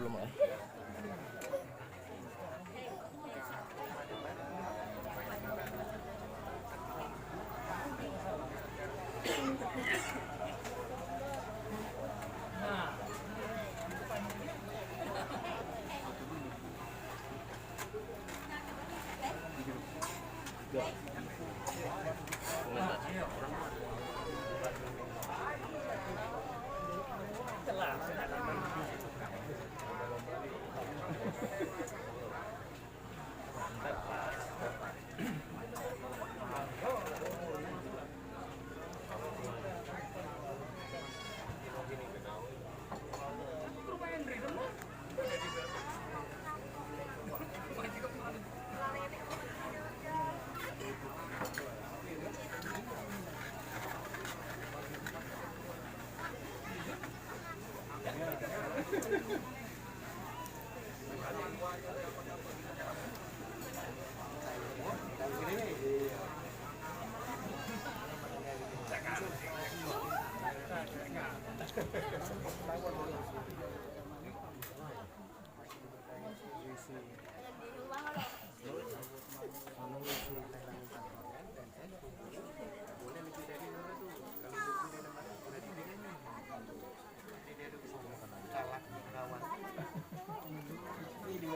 belum ya?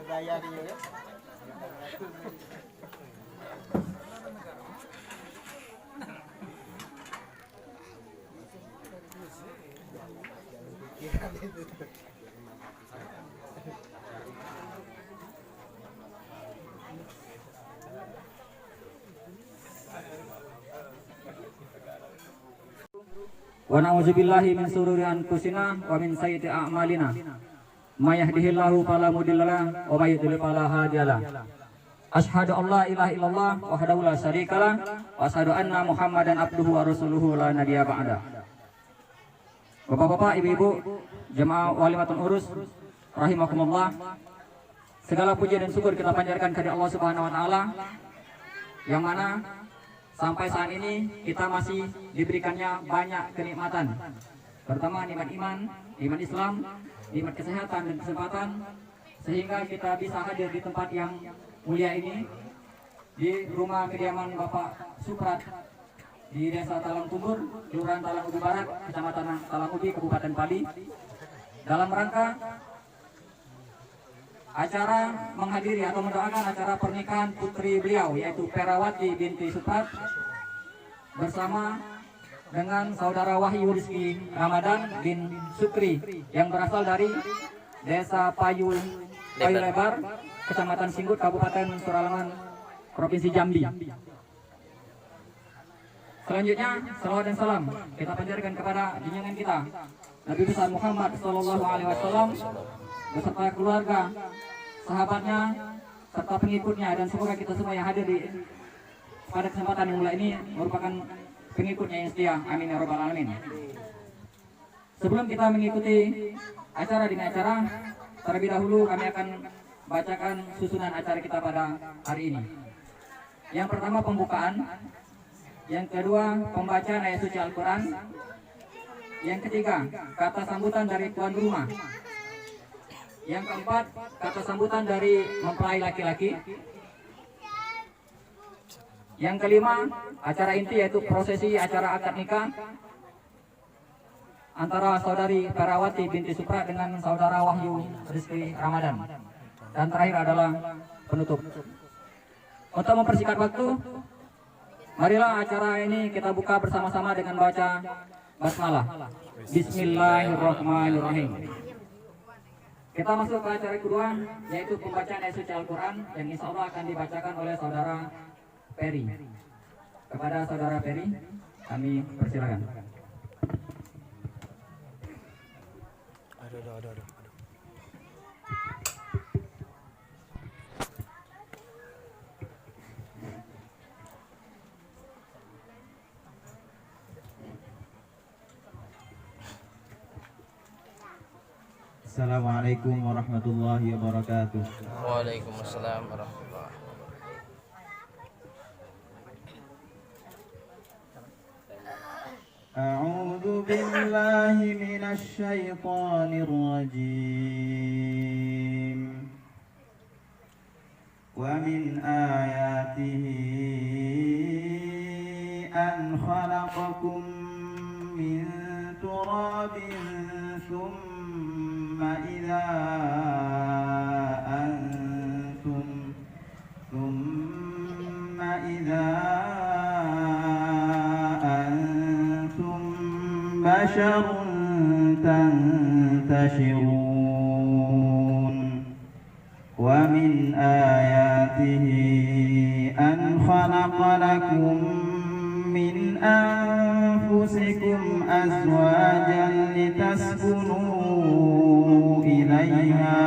Daya dia ya. Wa na'udzubillahi min sururi anfusina wa min sayyiati a'malina. May yahdihillahu fala mudhillalah wa may yudhlil fala hadiyalah. Asyhadu an la ilaha illallah wahdahu la syarikalah wa asyhadu anna Muhammadan abduhu wa rasuluhu la nabiyya ba'da. Bapak-bapak, ibu-ibu, jemaah walimatul urus rahimakumullah. Segala puji dan syukur kita panjatkan kepada Allah Subhanahu wa taala yang mana sampai saat ini kita masih diberikannya banyak kenikmatan. Pertama, nikmat iman, nikmat Islam, nikmat kesehatan dan kesempatan, sehingga kita bisa hadir di tempat yang mulia ini, di rumah kediaman Bapak Suprat di Desa Talang Tumbur, Kelurahan Talang Ubi Barat, Kecamatan Talang Ubi, Kabupaten Pali, dalam rangka acara menghadiri atau mendoakan acara pernikahan putri beliau, yaitu Perawati binti Suprat bersama dengan saudara Wahyu Rizki Ramadan bin Sukri yang berasal dari Desa Payu Lebar, Kecamatan Singgut, Kabupaten Suralangan, Provinsi Jambi. Selanjutnya, salawat dan salam kita panjatkan kepada junjungan kita Nabi besar Muhammad SAW beserta keluarga, sahabatnya, serta pengikutnya, dan semoga kita semua yang hadir pada kesempatan yang mulia ini merupakan pengikutnya yang setia. Amin ya rabbal alamin. Sebelum kita mengikuti acara demi acara, terlebih dahulu kami akan bacakan susunan acara kita pada hari ini. Yang pertama pembukaan, yang kedua pembacaan ayat suci Al-Quran, yang ketiga kata sambutan dari tuan rumah, yang keempat kata sambutan dari mempelai laki-laki, yang kelima acara inti yaitu prosesi acara akad nikah antara saudari Perawati binti Suprat dengan saudara Wahyu Rizki Ramadan, dan terakhir adalah penutup. Untuk mempersingkat waktu, marilah acara ini kita buka bersama-sama dengan baca basmalah. Bismillahirrahmanirrahim. Kita masuk ke acara kedua, yaitu pembacaan ayat suci Al-Quran yang insya Allah akan dibacakan oleh saudara Peri. Kepada saudara Peri, kami persilakan. Aduh. Assalamualaikum warahmatullahi wabarakatuh. Waalaikumsalam warahmatullahi wabarakatuh. A'udzu billahi minasy syaithanir rajim. ومن آياته أن خلقكم من تراب ثم إذا أنتم بشر تنتشرون ومن آياته أن خلق لكم من أنفسكم أزواجا لتسكنوا إليها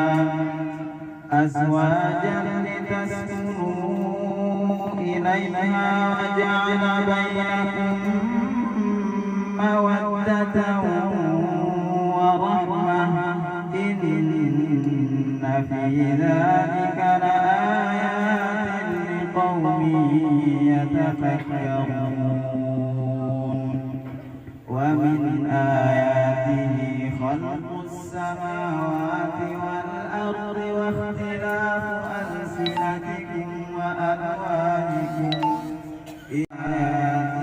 وجعل بينكم مودة ورحمة إن في ذلك لآيات لقوم يتفكرون ومن آياته خلق السماوات والأرض واختلاف ألسنتكم وألوانكم آيات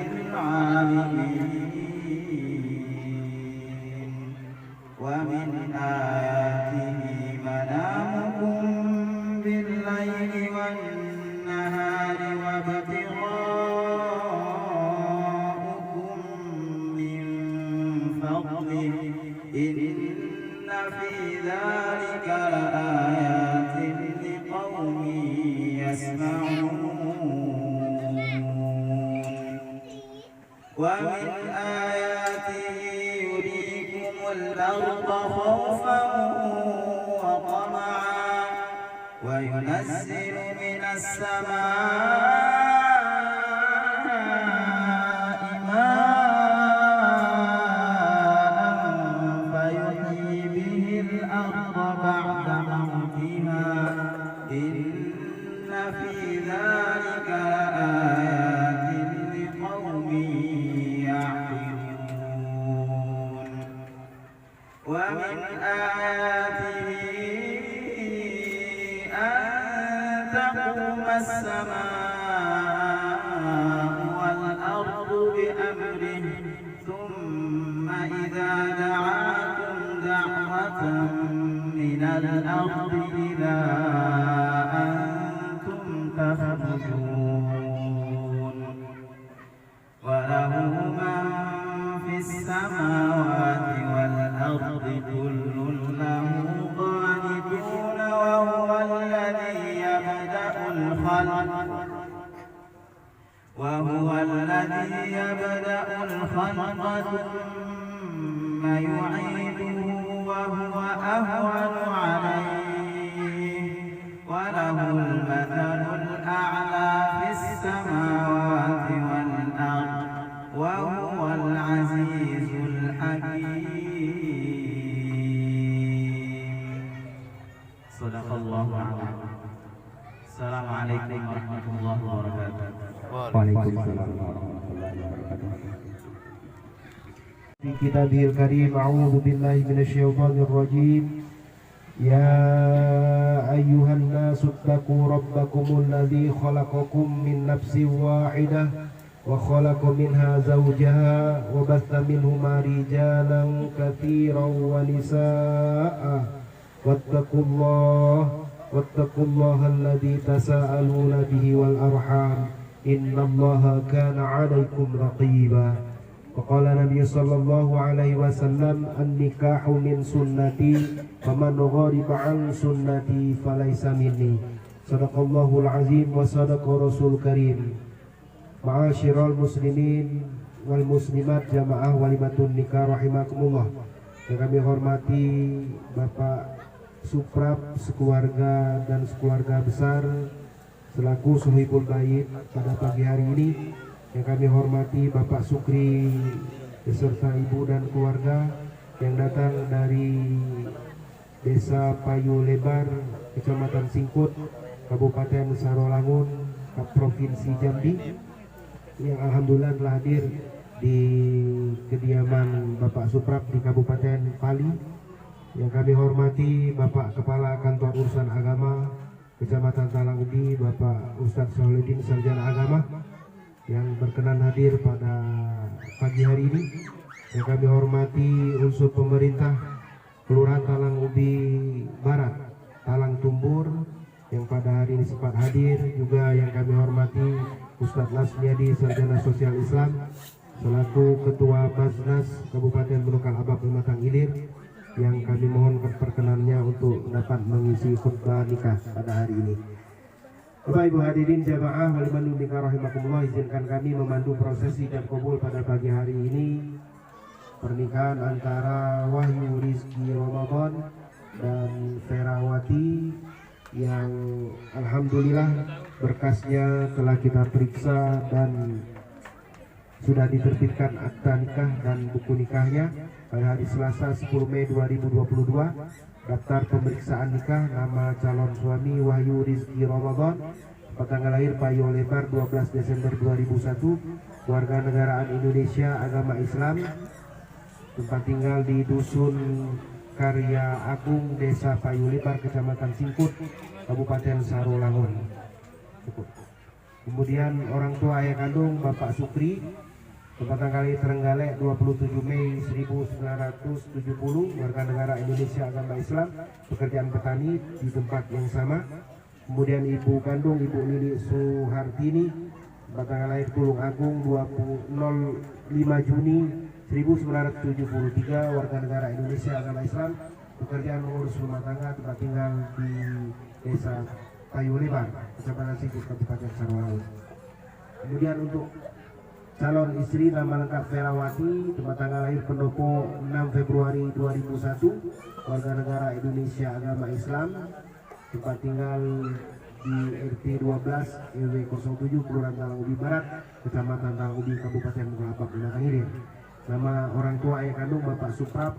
للعالمين ومن آياته منامكم بالليل والنهار وابتغاؤكم من فضله إن في ذلك لآيات لقوم يسمعون ومن آياته يريكم البرق خوفا وطمعا وينزل من السماء ماء فيحيي به الأرض بعد موتها إن في ذلك لآيات لقوم يعقلون ومن آياته أن تقوم السماء والأرض بأمره ثم إذا دعاكم دعوة من الأرض إذا أنتم تخرجون وله من في السماوات والأرض كل له قانتون وهو الذي يبدأ الخلق ثم يعيده وهو أهون عليه وله المثل الأعلى في السماوات والأرض وهو العزيز الحكيم صدق الله العظيم. Assalamualaikum warahmatullahi wabarakatuh. Waalaikumsalam warahmatullahi wabarakatuh. Fi kitabihil karim a'udzu billahi minasyaitonir rajim. Ya ayyuhan nasu ittaqu rabbakumul ladzi khalaqakum min nafsin wahidah wa khalaqa minha zawjaha wa batha minhuma rijalan katsiran wa nisaa'a wattaqullaha alladzi tasaaluna bihi wal arham innallaha kana 'alaikum raqiba. Qala Nabi sallallahu alaihi wasallam an-nikahu min sunnati faman ghariba an sunnati falaysa minni. Sadaqallahul azim wa sadaqa rasul karim. Ma'asyiral muslimin wal muslimat jamaah walimatun nikah rahimakumullah. Yang kami hormati Bapak Suprap sekeluarga dan sekeluarga besar selaku Sohibul Bait pada pagi hari ini. Yang kami hormati Bapak Sukri beserta ibu dan keluarga yang datang dari Desa Payu Lebar, Kecamatan Singkut, Kabupaten Sarolangun, Provinsi Jambi, yang alhamdulillah telah hadir di kediaman Bapak Suprap di Kabupaten Pali. Yang kami hormati Bapak Kepala Kantor Urusan Agama Kecamatan Talang Ubi, Bapak Ustadz Solihin Sarjana Agama yang berkenan hadir pada pagi hari ini. Yang kami hormati unsur pemerintah Kelurahan Talang Ubi Barat, Talang Tumbur, yang pada hari ini sempat hadir. Juga yang kami hormati Ustadz Lasmiadi Sarjana Sosial Islam selaku Ketua Basnas Kabupaten Bulukan Abab Pematang Ilir, yang kami mohon perkenannya untuk dapat mengisi khutbah nikah pada hari ini. Bapak Ibu hadirin jamaah waliman nikah rahimakumullah, izinkan kami memandu prosesi dan kubul pada pagi hari ini pernikahan antara Wahyu Rizki Ramadan dan Ferawati yang alhamdulillah berkasnya telah kita periksa dan sudah diterbitkan akta nikah dan buku nikahnya pada hari Selasa 10 Mei 2022. Daftar pemeriksaan nikah nama calon suami Wahyu Rizki Ramadan, tanggal lahir Payo Lebar 12 Desember 2001, warga negaraan Indonesia, agama Islam, tempat tinggal di Dusun Karya Agung, Desa Payo Lebar, Kecamatan Singkut, Kabupaten Sarolangun. Kemudian orang tua ayah kandung Bapak Sukri, tempat tanggal Trenggalek 27 Mei 1970, warga negara Indonesia, agama Islam, pekerjaan petani di tempat yang sama. Kemudian ibu kandung Ibu Lili Suhartini, tempat tanggal lahir Tulung Agung 5 Juni 1973, warga negara Indonesia, agama Islam, pekerjaan mengurus rumah tangga, tempat tinggal di Desa Payo Lebar, Kecamatan Singkut, Kabupaten Sarolangun. Kemudian untuk calon istri nama lengkap Ferawati, tempat tanggal lahir Pendopo 6 Februari 2001, warga negara Indonesia, agama Islam, tempat tinggal di RT 12 RW 07 Kelurahan Talang Ubi Barat, Kecamatan Talang Ubi, Kabupaten Bulukan Pematang Ilir. Nama orang tua ayah kandung Bapak Suprap,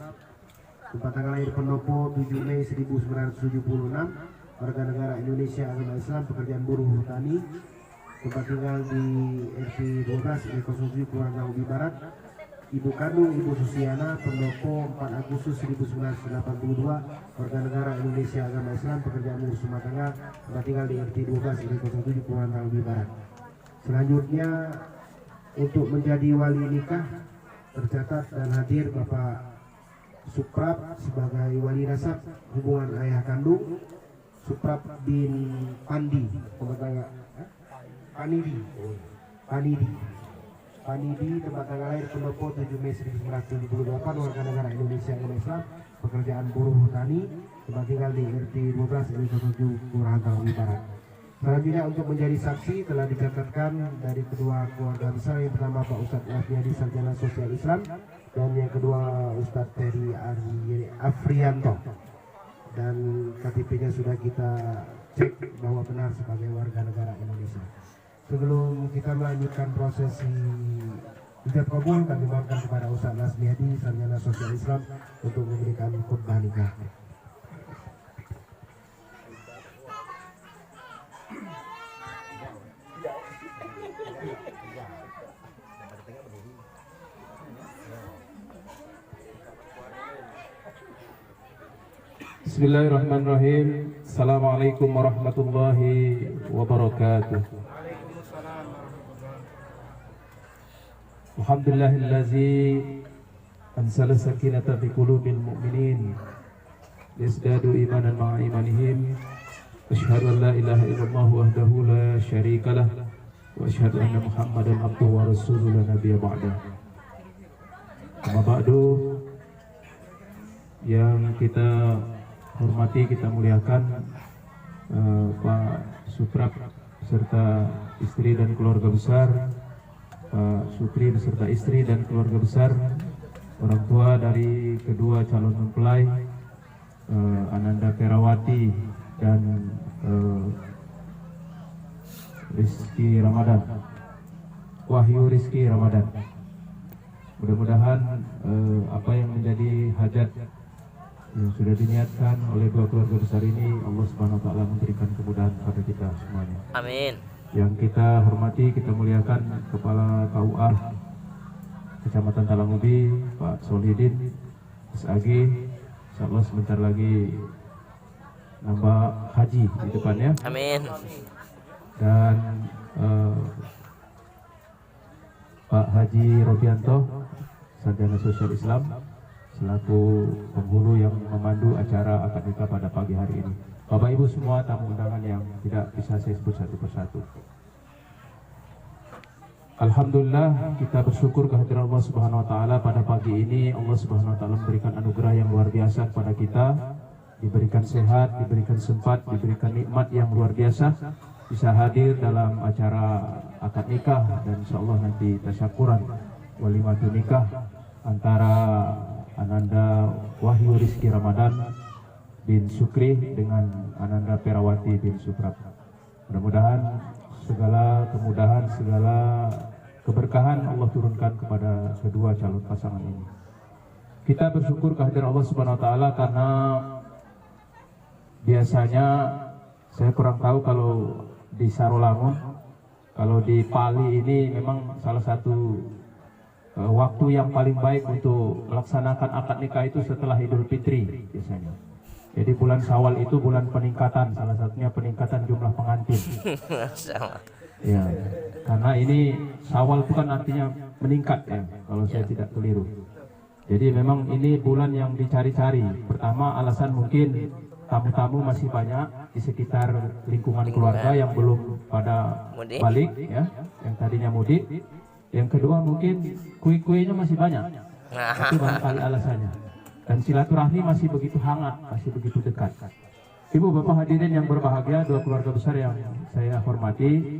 tempat tanggal lahir Pendopo 7 Mei 1976, warga negara Indonesia, agama Islam, pekerjaan buruh tani, tempat tinggal di RT 12 RW 07 Kelurahan Talang Ubi Barat. Ibu kandung Ibu Susiana, Pendopo 4 Agustus 1982, warga negara Indonesia, agama Islam, pekerjaan urus rumah tangga, tempat tinggal di RT 12 RW 07 Kelurahan Talang Ubi Barat. Selanjutnya untuk menjadi wali nikah tercatat dan hadir Bapak Suprap sebagai wali nasab hubungan ayah kandung Suprap bin Pandi, Panidi, tempat tanggal lahir Pendopo 7 Mei 1978, warga negara Indonesia, agama Islam, pekerjaan buruh tani, tempat tinggal di RT 12 RW 07 Kelurahan Talang Ubi Barat. Selanjutnya untuk menjadi saksi telah dicatatkan dari kedua keluarga besar, yang pertama Pak Ustadz Lasmiadi Sarjana Sosial Islam dan yang kedua Ustadz Ferry Afrianto, dan KTP-nya sudah kita cek bahwa benar sebagai warga negara Indonesia. Sebelum kita melanjutkan prosesi ijab kabul, kami mohonkan kepada Ustadz Lasmiadi Sarjana Sosial Islam untuk memberikan khutbah nikah. Bismillahirrahmanirrahim. Assalamualaikum warahmatullahi wabarakatuh. Alhamdulillahillazi anzala sakinata fi qulubil mu'minin yazdadu imanan ma'a imanihim. Asyhadu an la ilaha illallah wahdahu la syarikalah wa asyhadu anna Muhammadan abduhu wa rasuluhu la nabiyya ba'da. Amma ba'du, yang kita hormati, kita muliakan Pak Suprap beserta istri dan keluarga besar, Pak Sukri beserta istri dan keluarga besar, orang tua dari kedua calon mempelai, Ananda Ferawati dan Rizki Ramadan, Wahyu Rizki Ramadan. Mudah-mudahan apa yang menjadi hajat yang sudah diniatkan oleh dua keluarga besar ini, Allah Subhanahu wa taala memberikan kemudahan kepada kita semuanya. Amin. Yang kita hormati, kita muliakan Kepala KUA Kecamatan Talang Ubi, Pak Solihin SAG, insyaallah sebentar lagi nambah haji di depannya. Amin. Dan Pak Haji Robianto, Sarjana Sosial Islam, selaku penghulu yang memandu acara akad nikah pada pagi hari ini. Bapak Ibu semua tamu undangan yang tidak bisa saya sebut satu persatu. Alhamdulillah, kita bersyukur kehadiran Allah Subhanahu wa taala pada pagi ini. Allah Subhanahu wa taala memberikan anugerah yang luar biasa kepada kita, diberikan sehat, diberikan sempat, diberikan nikmat yang luar biasa, bisa hadir dalam acara akad nikah dan insyaallah nanti tasyakuran walimatul nikah antara Ananda Wahyu Rizki Ramadan bin Sukri dengan Ananda Perawati bin Suprap. Mudah-mudahan segala kemudahan, segala keberkahan Allah turunkan kepada kedua calon pasangan ini. Kita bersyukur kehadiran Allah Subhanahu wa taala karena biasanya saya kurang tahu kalau di Sarolangun, kalau di Pali ini memang salah satu waktu yang paling baik untuk melaksanakan akad nikah itu setelah Idul Fitri biasanya. Jadi bulan Syawal itu bulan peningkatan, salah satunya peningkatan jumlah pengantin. Ya, karena ini Syawal itu kan artinya meningkat ya, kalau saya tidak keliru. Jadi memang ini bulan yang dicari-cari. Pertama alasan mungkin tamu-tamu masih banyak di sekitar lingkungan keluarga yang belum pada balik ya, yang tadinya mudik. Yang kedua mungkin kue-kuenya masih banyak. Itu barangkali alasannya. Dan silaturahmi masih begitu hangat, masih begitu dekat. Ibu bapak hadirin yang berbahagia, dua keluarga besar yang saya hormati,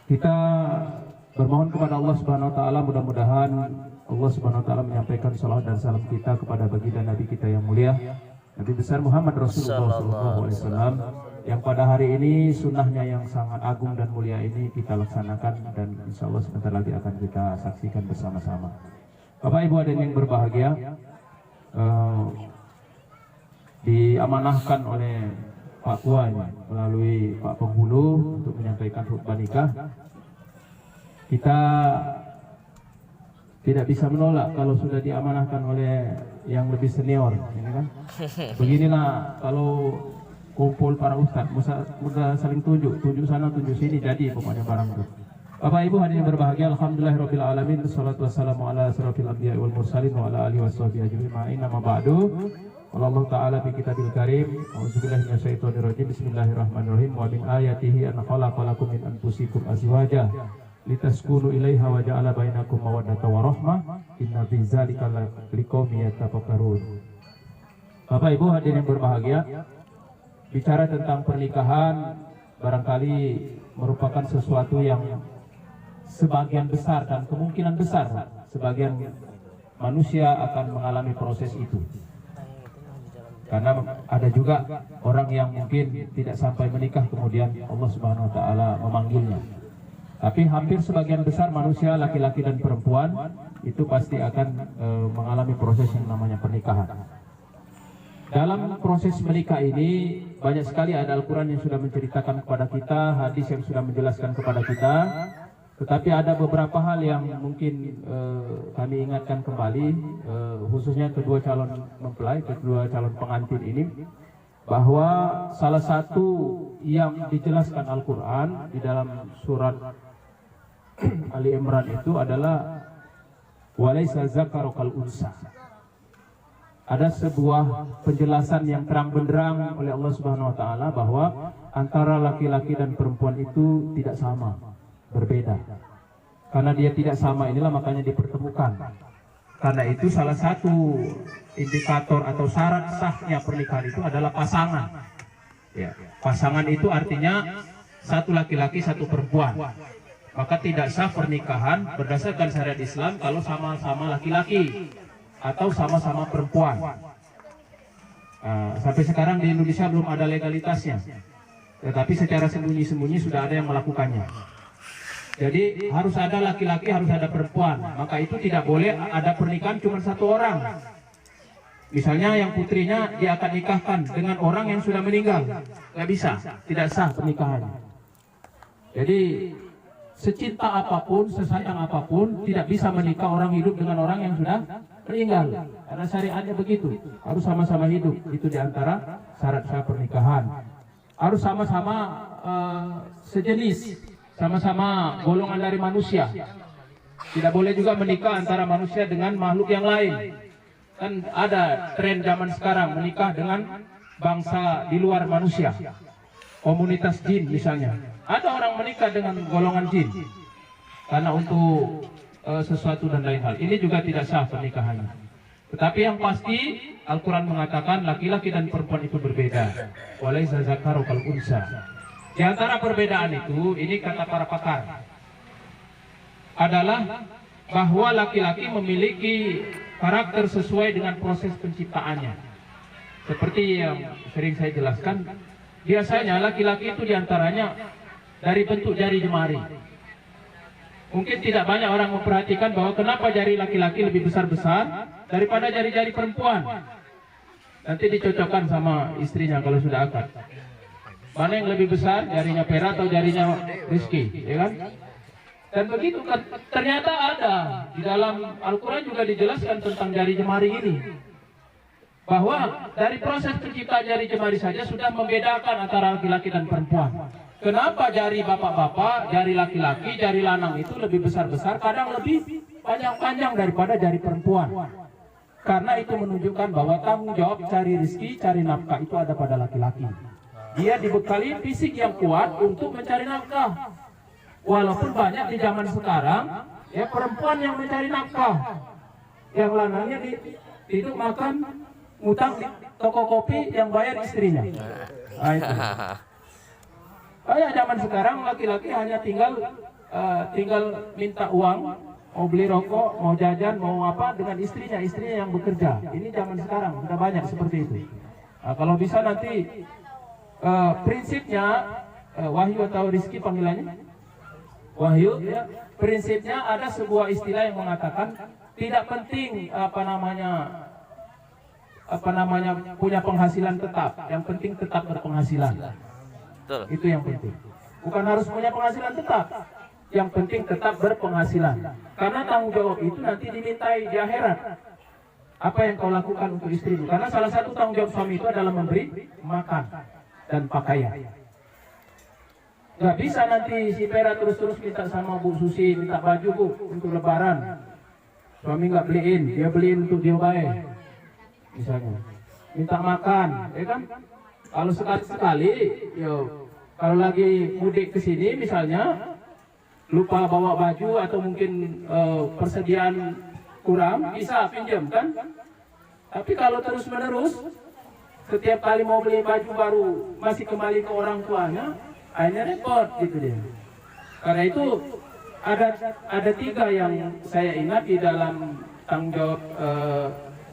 kita bermohon kepada Allah Subhanahu wa taala, mudah-mudahan Allah Subhanahu wa taala menyampaikan salawat dan salam kita kepada baginda Nabi kita yang mulia, Nabi besar Muhammad Rasulullah SAW, yang pada hari ini sunnahnya yang sangat agung dan mulia ini kita laksanakan dan insya Allah sebentar lagi akan kita saksikan bersama-sama. Bapak Ibu hadirin yang berbahagia, diamanahkan oleh Pak Tua ini melalui Pak Penghulu untuk menyampaikan khutbah nikah. Kita tidak bisa menolak kalau sudah diamanahkan oleh yang lebih senior, ini kan. Beginilah kalau kumpul para ustadz, mudah saling tunjuk sana, tunjuk sini, jadi pokoknya barang itu. Bapak Ibu hadirin berbahagia, alhamdulillahirabbil alamin, wassalatu wassalamu ala asrofil anbiya'i wal mursalin wa ala alihi washabihi ajma'in, amma ba'du. Allah Ta'ala fi kitabil karim, a'udzubillahi minasyaitonir rajim, bismillahirrahmanirrahim, wa min ayatihi an khalaqalakum min anfusikum azwaja litaskunu ilaiha wa ja'ala bainakum mawaddatan wa rahmah, inna fi dzalika liqaumin yatafakkarun. Bapak Ibu hadirin yang berbahagia, bicara tentang pernikahan barangkali merupakan sesuatu yang sebagian besar dan kemungkinan besar sebagian manusia akan mengalami proses itu. Karena ada juga orang yang mungkin tidak sampai menikah kemudian Allah Subhanahu wa taala memanggilnya. Tapi hampir sebagian besar manusia laki-laki dan perempuan itu pasti akan mengalami proses yang namanya pernikahan. Dalam proses menikah ini banyak sekali ada Al-Quran yang sudah menceritakan kepada kita, hadis yang sudah menjelaskan kepada kita. Tetapi ada beberapa hal yang mungkin kami ingatkan kembali, khususnya kedua calon mempelai, kedua calon pengantin ini, bahwa salah satu yang dijelaskan Al-Quran di dalam surat Ali Imran itu adalah walaysa dzakaru kal unsa. Ada sebuah penjelasan yang terang benderang oleh Allah Subhanahu wa taala bahwa antara laki-laki dan perempuan itu tidak sama, berbeda. Karena dia tidak sama inilah makanya dipertemukan. Karena itu salah satu indikator atau syarat sahnya pernikahan itu adalah pasangan. Ya, pasangan itu artinya satu laki-laki satu perempuan. Maka tidak sah pernikahan berdasarkan syariat Islam kalau sama-sama laki-laki atau sama-sama perempuan. Sampai sekarang di Indonesia belum ada legalitasnya, tetapi secara sembunyi-sembunyi sudah ada yang melakukannya. Jadi harus ada laki-laki, harus ada perempuan. Maka itu tidak boleh ada pernikahan cuma satu orang. Misalnya yang putrinya dia akan nikahkan dengan orang yang sudah meninggal, nggak bisa, tidak sah pernikahannya. Jadi secinta apapun, sesayang apapun, tidak bisa menikah orang hidup dengan orang yang sudah meninggal. Karena syariatnya begitu, harus sama-sama hidup. Itu diantara syarat-syarat pernikahan. Harus sama-sama sejenis, sama-sama golongan dari manusia. Tidak boleh juga menikah antara manusia dengan makhluk yang lain. Kan ada tren zaman sekarang menikah dengan bangsa di luar manusia, komunitas jin misalnya. Ada orang menikah dengan golongan jin karena untuk sesuatu dan lain hal. Ini juga tidak sah pernikahannya. Tetapi yang pasti Al-Quran mengatakan laki-laki dan perempuan itu berbeda. Walaysa zakaru kal unsa. Di antara perbedaan itu, ini kata para pakar, adalah bahwa laki-laki memiliki karakter sesuai dengan proses penciptaannya. Seperti yang sering saya jelaskan, biasanya laki-laki itu diantaranya dari bentuk jari jemari. Mungkin tidak banyak orang memperhatikan bahwa kenapa jari laki-laki lebih besar-besar daripada jari-jari perempuan. Nanti dicocokkan sama istrinya kalau sudah akad. Mana yang lebih besar, jarinya Pera atau jarinya Rizky, ya kan? Dan begitu kan, ternyata ada di dalam Al-Quran juga dijelaskan tentang jari jemari ini, bahwa dari proses pencipta jari jemari saja sudah membedakan antara laki-laki dan perempuan. Kenapa jari bapak-bapak, jari laki-laki, jari lanang itu lebih besar-besar, kadang lebih panjang-panjang daripada jari perempuan? Karena itu menunjukkan bahwa tanggung jawab cari rezeki, cari nafkah itu ada pada laki-laki. Dia dibekali fisik yang kuat untuk mencari nafkah. Walaupun banyak di zaman sekarang, ya perempuan yang mencari nafkah, yang lanangnya hidup makan, ngutang di toko kopi yang bayar istrinya. Nah, itu. Kayak zaman sekarang laki-laki hanya tinggal minta uang, mau beli rokok, mau jajan, mau apa dengan istrinya yang bekerja. Ini zaman sekarang sudah banyak seperti itu. Nah, kalau bisa nanti prinsipnya Wahyu atau Rizky panggilannya Wahyu, ya, prinsipnya ada sebuah istilah yang mengatakan tidak penting punya penghasilan tetap, yang penting tetap berpenghasilan. Betul. Itu yang penting. Bukan harus punya penghasilan tetap, yang penting tetap berpenghasilan. Karena tanggung jawab itu nanti dimintai di akhirat. Apa yang kau lakukan untuk istrimu? Karena salah satu tanggung jawab suami itu adalah memberi makan dan pakaian. Nggak bisa nanti si Pera terus-terus minta sama Bu Susi, minta baju Bu untuk lebaran. Suami nggak beliin, dia beliin untuk dia baik. Misalnya, minta makan, ya kan? Kalau sekali-sekali, yo, kalau lagi mudik ke sini misalnya, lupa bawa baju atau mungkin persediaan kurang, bisa pinjam kan? Tapi kalau terus-menerus, setiap kali mau beli baju baru masih kembali ke orang tuanya, akhirnya repot gitu dia. Karena itu ada tiga yang saya ingat di dalam tanggung jawab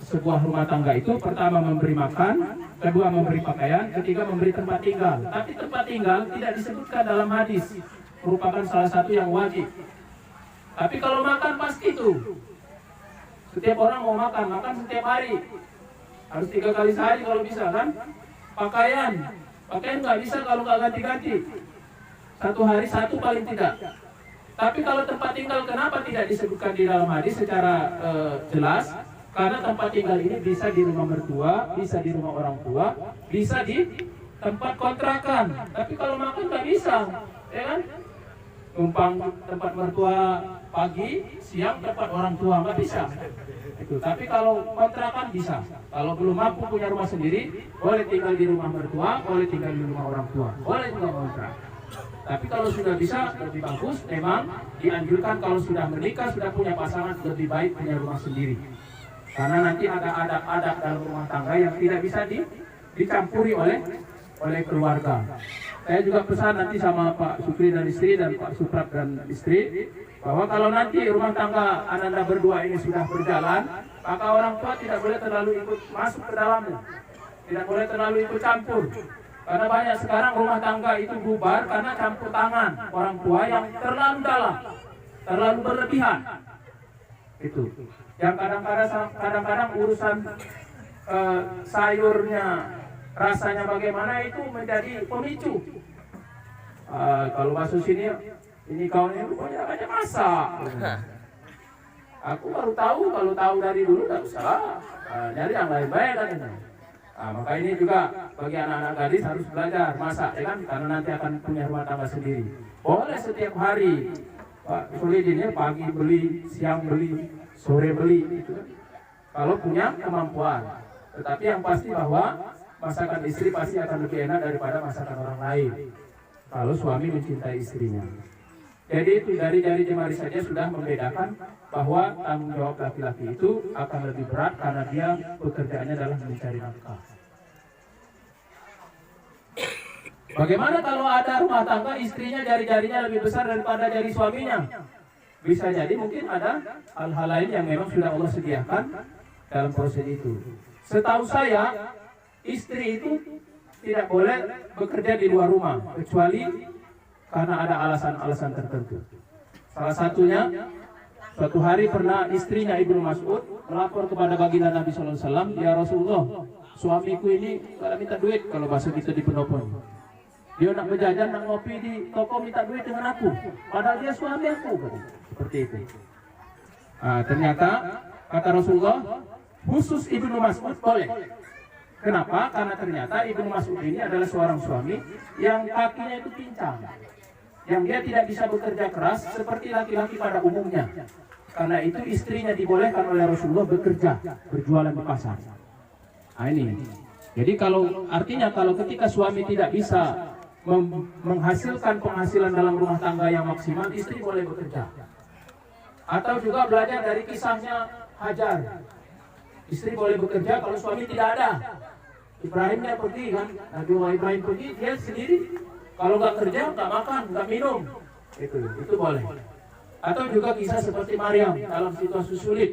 sebuah rumah tangga itu. Pertama memberi makan, kedua memberi pakaian, ketiga memberi tempat tinggal. Tapi tempat tinggal tidak disebutkan dalam hadis, merupakan salah satu yang wajib. Tapi kalau makan pasti itu. Setiap orang mau makan setiap hari. Harus 3 kali sehari kalau bisa kan. Pakaian nggak bisa kalau nggak ganti-ganti. 1 hari 1 paling tidak. Tapi kalau tempat tinggal, kenapa tidak disebutkan di dalam hadis secara jelas? Karena tempat tinggal ini bisa di rumah mertua, bisa di rumah orang tua, bisa di tempat kontrakan. Tapi kalau makan nggak bisa, ya kan? Numpang tempat mertua pagi, siang tempat orang tua nggak bisa. Itu. Tapi kalau kontrakan bisa. Kalau belum mampu punya rumah sendiri, boleh tinggal di rumah mertua, boleh tinggal di rumah orang tua, boleh juga kontrak. Tapi kalau sudah bisa, lebih bagus. Memang dianjurkan kalau sudah menikah, sudah punya pasangan, lebih baik punya rumah sendiri. Karena nanti ada adat dalam rumah tangga yang tidak bisa dicampuri oleh keluarga. Saya juga pesan nanti sama Pak Sukri dan istri dan Pak Suprap dan istri, bahwa kalau nanti rumah tangga Ananda berdua ini sudah berjalan, maka orang tua tidak boleh terlalu ikut masuk ke dalamnya, tidak boleh terlalu ikut campur. Karena banyak sekarang rumah tangga itu bubar karena campur tangan orang tua yang terlalu dalam, terlalu berlebihan. Itu. Yang kadang-kadang urusan sayurnya rasanya bagaimana itu menjadi pemicu. Kalau masuk sini, ini kawan ini rupanya aja masak. Aku baru tahu, kalau tahu dari dulu nggak usah nyari yang lain-lain katanya. Nah, maka ini juga bagi anak-anak gadis harus belajar masak, ya kan? Karena nanti akan punya rumah tangga sendiri. Boleh setiap hari, Pak Solidin ya, pagi beli, siang beli, sore beli, gitu kan? Kalau punya kemampuan. Tetapi yang pasti bahwa masakan istri pasti akan lebih enak daripada masakan orang lain. Kalau suami mencintai istrinya. Jadi itu dari jari jemari saja sudah membedakan bahwa tanggung jawab laki-laki itu akan lebih berat karena dia pekerjaannya adalah mencari nafkah. Bagaimana kalau ada rumah tangga istrinya jari-jarinya lebih besar daripada jari suaminya? Bisa jadi mungkin ada hal-hal lain yang memang sudah Allah sediakan dalam proses itu. Setahu saya, istri itu tidak boleh bekerja di luar rumah kecuali karena ada alasan-alasan tertentu. Salah satunya, suatu hari pernah istrinya Ibnu Mas'ud melapor kepada baginda Nabi SAW, ya Rasulullah, suamiku ini kalau minta duit, kalau bahasa kita di pendopo. Dia nak berjajan, nak ngopi di toko minta duit dengan aku, padahal dia suami aku, seperti itu. Nah, ternyata kata Rasulullah, khusus Ibnu Mas'ud boleh. Kenapa? Karena ternyata Ibnu Mas'ud ini adalah seorang suami yang kakinya itu pincang, yang dia tidak bisa bekerja keras seperti laki-laki pada umumnya. Karena itu istrinya dibolehkan oleh Rasulullah bekerja, berjualan di pasar. Nah ini. Jadi artinya kalau ketika suami tidak bisa menghasilkan penghasilan dalam rumah tangga yang maksimal, istri boleh bekerja. Atau juga belajar dari kisahnya Hajar. Istri boleh bekerja kalau suami tidak ada. Ibrahimnya pergi kan, Nabi Ibrahim pergi, dia sendiri. Kalau nggak kerja, nggak makan, nggak minum. Itu boleh. Atau juga kisah seperti Maryam dalam situasi sulit.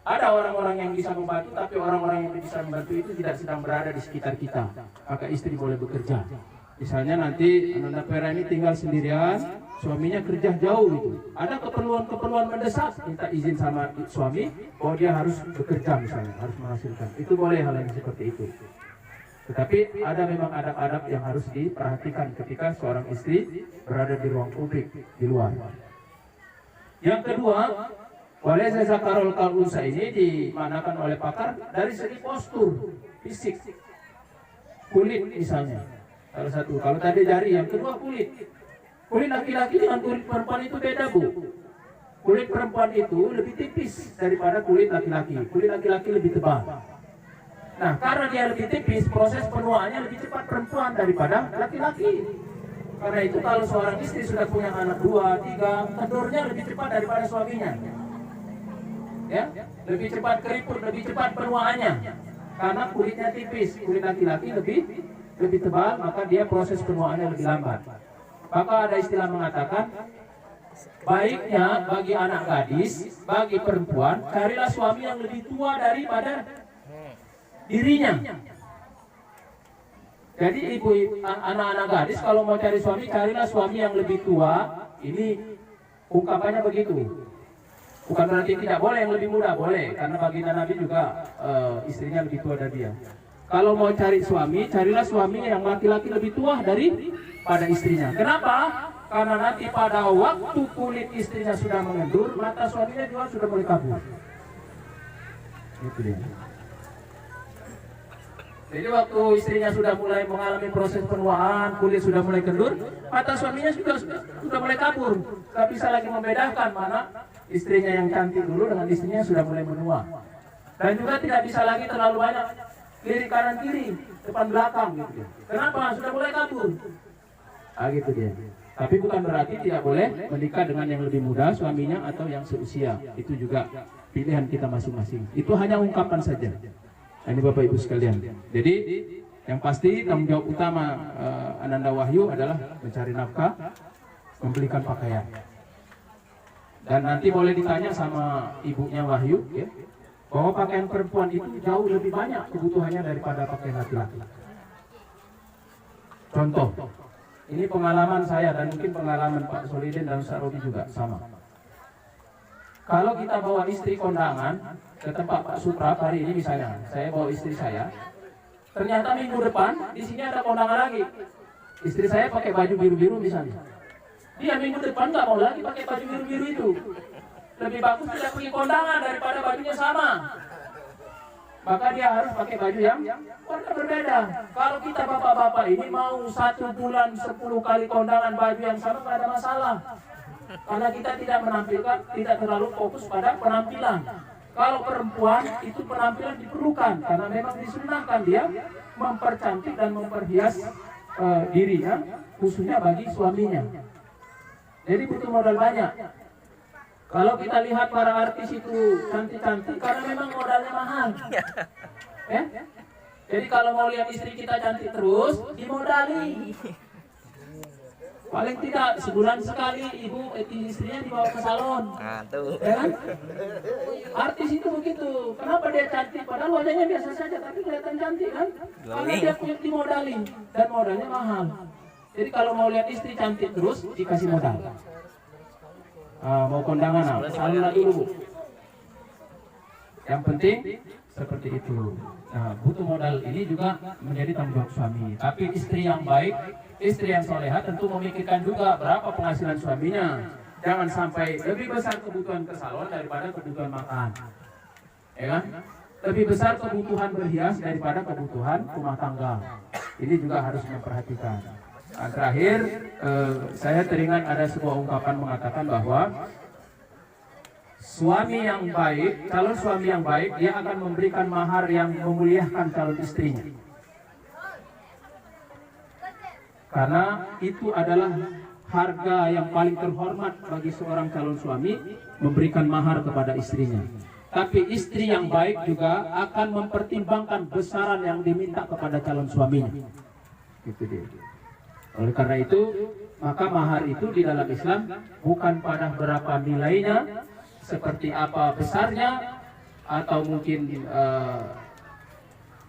Ada orang-orang yang bisa membantu, tapi orang-orang yang bisa membantu itu tidak sedang berada di sekitar kita. Maka istri boleh bekerja. Misalnya nanti Ananda Pera ini tinggal sendirian, suaminya kerja jauh gitu. Ada keperluan mendesak, minta izin sama suami bahwa dia harus bekerja misalnya, harus menghasilkan. Itu boleh hal yang seperti itu. Tetapi ada memang adab-adab yang harus diperhatikan ketika seorang istri berada di ruang publik, di luar. Yang kedua, walaysa zakarul kalunsa ini dimanakan oleh pakar dari segi postur, fisik, kulit misalnya. Salah satu, kalau tadi jari, yang kedua kulit. Kulit laki-laki dengan kulit perempuan itu beda, Bu. Kulit perempuan itu lebih tipis daripada kulit laki-laki. Kulit laki-laki lebih tebal. Nah, karena dia lebih tipis, proses penuaannya lebih cepat perempuan daripada laki-laki. Karena itu kalau seorang istri sudah punya anak 2, 3, kendornya lebih cepat daripada suaminya. Ya, lebih cepat keriput, lebih cepat penuaannya. Karena kulitnya tipis, kulit laki-laki lebih tebal, maka dia proses penuaannya lebih lambat. Maka ada istilah mengatakan, baiknya bagi anak gadis, bagi perempuan, carilah suami yang lebih tua daripada dirinya. Jadi anak-anak gadis kalau mau cari suami, carilah suami yang lebih tua. Ini ungkapannya begitu. Bukan berarti tidak boleh yang lebih muda, boleh. Karena baginda Nabi juga istrinya lebih tua dari dia. Kalau mau cari suami, carilah suami yang laki-laki lebih tua daripada istrinya. Kenapa? Karena nanti pada waktu kulit istrinya sudah mengendur, mata suaminya juga sudah mulai kabur. Itu dia. Jadi waktu istrinya sudah mulai mengalami proses penuaan, kulit sudah mulai kendur, mata suaminya sudah mulai kabur. Tidak bisa lagi membedakan mana istrinya yang cantik dulu dengan istrinya yang sudah mulai menua. Dan juga tidak bisa lagi terlalu banyak kiri kanan kiri, depan belakang gitu. Kenapa? Sudah mulai kabur. Gitu dia. Tapi bukan berarti tidak boleh menikah dengan yang lebih muda suaminya atau yang seusia. Itu juga pilihan kita masing-masing. Itu hanya ungkapan saja. Ini Bapak Ibu sekalian. Jadi yang pasti tanggung jawab utama Ananda Wahyu adalah mencari nafkah, membelikan pakaian. Dan nanti boleh ditanya sama ibunya Wahyu, ya, bahwa pakaian perempuan itu jauh lebih banyak kebutuhannya daripada pakaian laki-laki. Contoh, ini pengalaman saya dan mungkin pengalaman Pak Solidin dan Ustaz Robi juga sama. Kalau kita bawa istri kondangan ke tempat Pak Suprap hari ini misalnya, saya bawa istri saya, ternyata minggu depan di sini ada kondangan lagi. Istri saya pakai baju biru-biru misalnya. Dia minggu depan nggak mau lagi pakai baju biru-biru itu. lebih bagus tidak pergi kondangan daripada bajunya sama. Maka dia harus pakai baju yang warna berbeda. Kalau kita bapak-bapak ini mau 1 bulan 10 kali kondangan baju yang sama, tidak ada masalah. Karena kita tidak menampilkan, tidak terlalu fokus pada penampilan. Kalau perempuan itu penampilan diperlukan karena memang disunahkan dia mempercantik dan memperhias dirinya, khususnya bagi suaminya. Jadi butuh modal banyak. Kalau kita lihat para artis itu cantik-cantik karena memang modalnya mahal. Ya? Jadi kalau mau lihat istri kita cantik terus, dimodali. Paling tidak sebulan sekali istrinya dibawa ke salon. Nah, tuh. Ya kan? Artis itu begitu. Kenapa dia cantik? Padahal wajahnya biasa saja, tapi kelihatan cantik kan? Karena dia punya dimodali dan modalnya mahal. Jadi kalau mau lihat istri cantik terus, dikasih modal. Mau kondangan, salonlah dulu. Yang penting seperti itu. Butuh modal ini juga menjadi tanggung jawab suami. Tapi istri yang baik, istri yang soleha tentu memikirkan juga berapa penghasilan suaminya. Jangan sampai lebih besar kebutuhan ke salon daripada kebutuhan makan. Ya kan? Lebih besar kebutuhan berhias daripada kebutuhan rumah tangga. Ini juga harus memperhatikan. Terakhir, saya teringat ada sebuah ungkapan mengatakan bahwa suami yang baik, calon suami yang baik, dia akan memberikan mahar yang memuliakan calon istrinya. Karena itu adalah harga yang paling terhormat bagi seorang calon suami, memberikan mahar kepada istrinya. Tapi istri yang baik juga akan mempertimbangkan besaran yang diminta kepada calon suaminya. Gitu dia. Oleh karena itu, maka mahar itu di dalam Islam bukan pada berapa nilainya, seperti apa besarnya, atau mungkin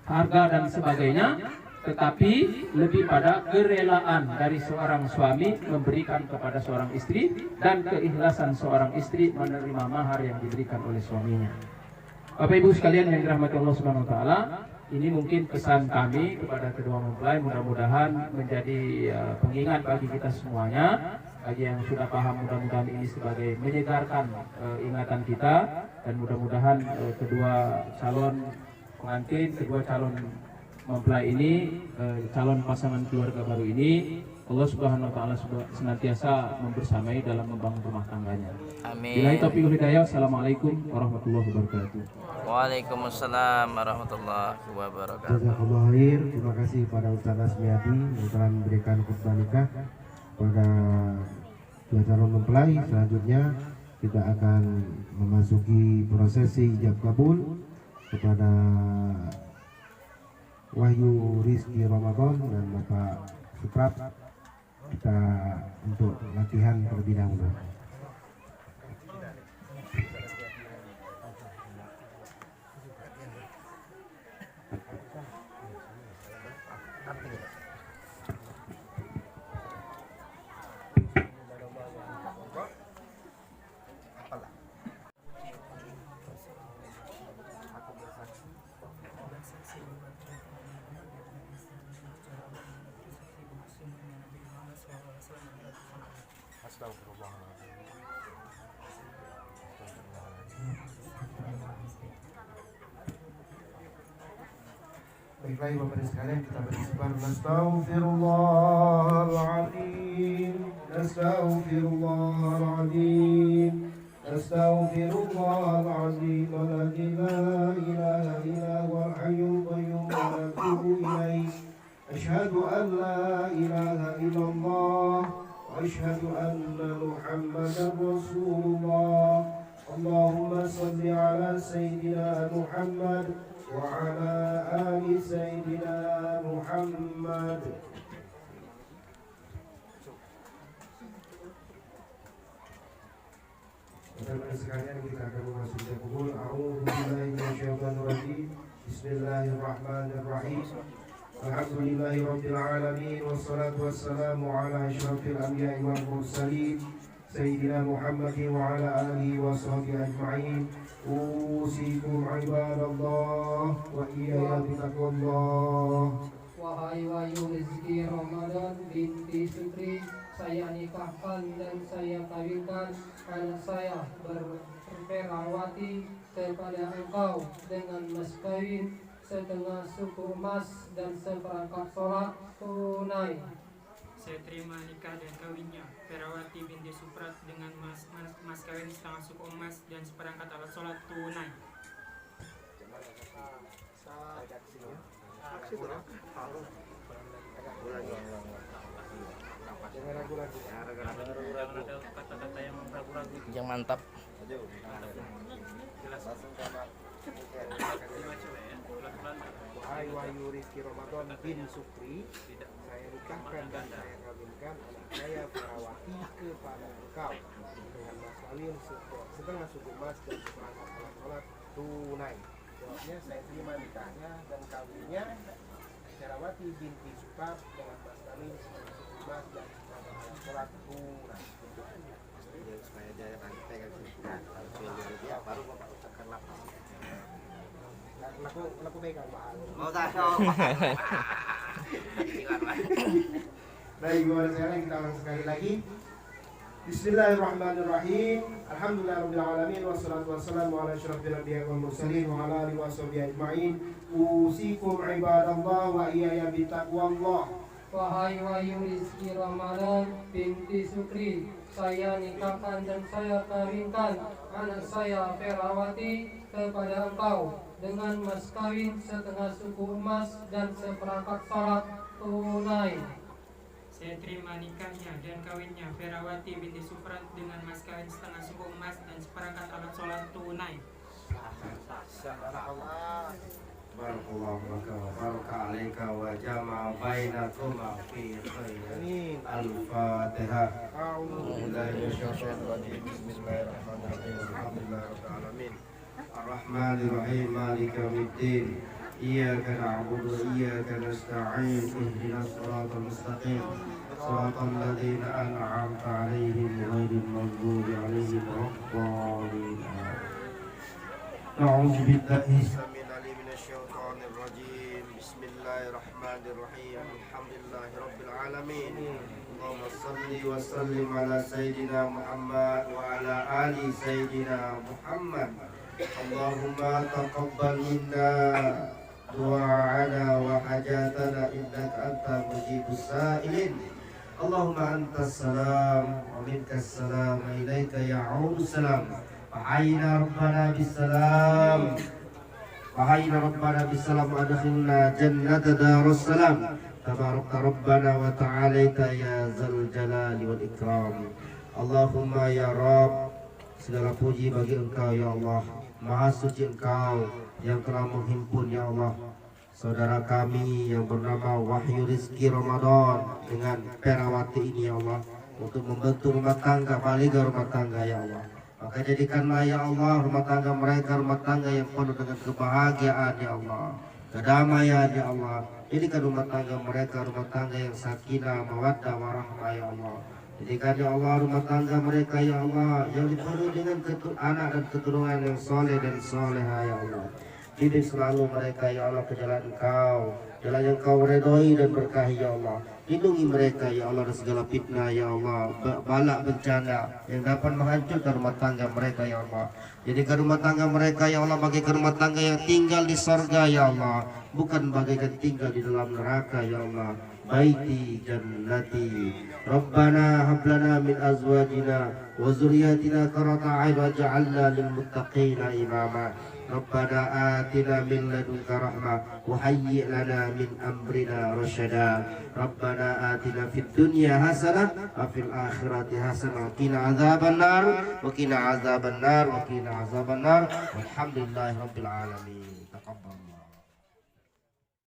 harga dan sebagainya, tetapi lebih pada kerelaan dari seorang suami memberikan kepada seorang istri dan keikhlasan seorang istri menerima mahar yang diberikan oleh suaminya. Bapak Ibu sekalian yang dirahmati Allah Subhanahu wa taala, ini mungkin pesan kami kepada kedua mempelai, mudah-mudahan menjadi pengingat bagi kita semuanya. Bagi yang sudah paham, mudah-mudahan ini sebagai menyegarkan ingatan kita, dan mudah-mudahan kedua calon pengantin, kedua calon mempelai ini, calon pasangan keluarga baru ini, Allah Subhanahu wa taala senantiasa membersamai dalam membangun rumah tangganya. Amin. Billahi taufiq wal hidayah. Assalamualaikum warahmatullahi wabarakatuh. Waalaikumsalam warahmatullahi wabarakatuh. Jazakallah khair. Terima kasih pada Ustaz Asmiati yang telah memberikan khutbah nikah pada dua calon mempelai. Selanjutnya kita akan memasuki prosesi ijab kabul kepada Wahyu Rizki Ramadan dan Bapak Suprap. Kita untuk latihan terlebih dahulu. Baiklah Bapak dan sekalian, kita beristighfar. Astaghfirullahaladzim, astaghfirullahaladzim, astaghfirullahaladzim, alladzi la ilaha illa huwal hayyul qayyum wa atubu ilaih. Asyhadu an la ilaha illallah wa asyhadu anna Muhammadar Rasulullah. Allahumma salli ala sayyidina Muhammad wa ala ali sayyidina Muhammad. Teman-teman sekalian, kita akan memasuki pukul. A'udzubillahi minasyaitonir rajim. Bismillahirrahmanirrahim. Alhamdulillahirabbil alamin wassalatu wassalamu ala asyrafil anbiya'i wal mursalin sayyidina Muhammadin wa ala alihi wa sahbihi ajma'in. Usikum ibadallah wa iyaya bitaqwallah. Wahai Wahyu Rizki Ramadan binti Sukri, saya nikahkan dan saya kawinkan anak saya Ferawati kepada engkau dengan mas kawin setengah suku emas dan seperangkat sholat tunai. Saya terima nikah dan kawinnya Ferawati binti Suprat dengan mas kawin setengah suku emas dan seperangkat alat sholat tunai. Kata-kata yang ragu-ragu. Yang mantap. Wahai Wahyu Rizki Ramadan bin Sukri, saya nikahkan dan saya kawinkan anak saya Ferawati kepada engkau dengan mas kawin setengah suku emas dan seperangkat alat sholat tunai. Jawabnya, saya terima nikahnya dan kawinnya Ferawati binti Suprat dengan mas kawin setengah suku emas dan seperangkat alat sholat tunai. Supaya dia nanti pegang susukan, harus dia baru bapak ucapkan lapas. Laku pegang mahal. Mau tahu. Baik, gimana sekarang kita ulang sekali lagi. Bismillahirrahmanirrahim. Alhamdulillahirabbil alamin wassalatu wassalamu ala asyrafil anbiya'i wal mursalin wa ala alihi washabihi ajma'in. Usikum ibadallah wa iyaya bitaqwallah. Wahai Wahyu Rizki Ramadan binti Sukri, saya nikahkan dan saya kawinkan anak saya Ferawati kepada engkau dengan mas kawin setengah suku emas dan seperangkat sholat tunai. Saya terima nikahnya dan kawinnya Ferawati binti Suprat dengan mas kawin setengah suku emas dan seperangkat alat sholat tunai. Barakallahu laka wa baraka alaika wa jama'a bainakuma fi khairin. Al-Fatihah. A'udzu billahi minasyaitonir rajim. Bismillahirrahmanirrahim. Alhamdulillahirabbil alamin. Ar-Rahmanir Rahim. Maliki yaumiddin. Iyyaka na'budu wa iyyaka nasta'in. Ihdinas siratal mustaqim. Siratal ladzina an'amta 'alaihim ghairil maghdubi 'alaihim waladdallin. A'udzu billahi Bismillahirrahmanirrahim. Alhamdulillahirabbil alamin. Allahumma shalli wa sallim ala sayyidina Muhammad wa ala ali sayyidina Muhammad. Allahumma taqabbal minna du'ana wa hajatana innaka antal mujibus sa'ilin. Allahumma antas salam wa minkas salam wa ilaika ya'udu salam. Wa hayna rabbana bis salam. Wahayna Rabbana bisalam adkhilna jannata darussalam. Tabarakta Rabbana wa ta'alaita ya zal jalali wal ikram. Allahumma ya Rabb, segala puji bagi engkau ya Allah. Maha suci engkau yang telah menghimpun ya Allah saudara kami yang bernama Wahyu Rizki Ramadan dengan Ferawati ini ya Allah, untuk membentuk rumah tangga, baligha rumah tangga ya Allah. Maka jadikanlah ya Allah rumah tangga mereka rumah tangga yang penuh dengan kebahagiaan ya Allah, kedamaian ya Allah. Jadikan rumah tangga mereka rumah tangga yang sakinah, mawaddah, warahmah ya Allah. Jadikan ya Allah rumah tangga mereka ya Allah yang dipenuhi dengan anak dan keturunan yang soleh dan soleha ya Allah. Didik selalu mereka ya Allah ke jalan Engkau, jalan yang Kau redhoi dan berkahi ya Allah. Lindungi mereka ya Allah dari segala fitnah ya Allah, bala bencana yang dapat menghancurkan rumah tangga mereka ya Allah. Jadikan rumah tangga mereka ya Allah bagaikan rumah tangga yang tinggal di sorga ya Allah, bukan bagaikan tinggal di dalam neraka ya Allah. Baiti jannati Rabbana hablana min azwajina wa zurriyatina qurrata a'yun waj'alna lil muttaqina imama. Rabbana atina min ladunka rahmah wa hayyi' lana min amrina rasyada. Rabbana atina fid dunya hasanah wa fil akhirati hasanah wa qina adzabannar wa qina adzabannar wa qina adzabannar. Walhamdulillahirabbil alamin. Taqabbal.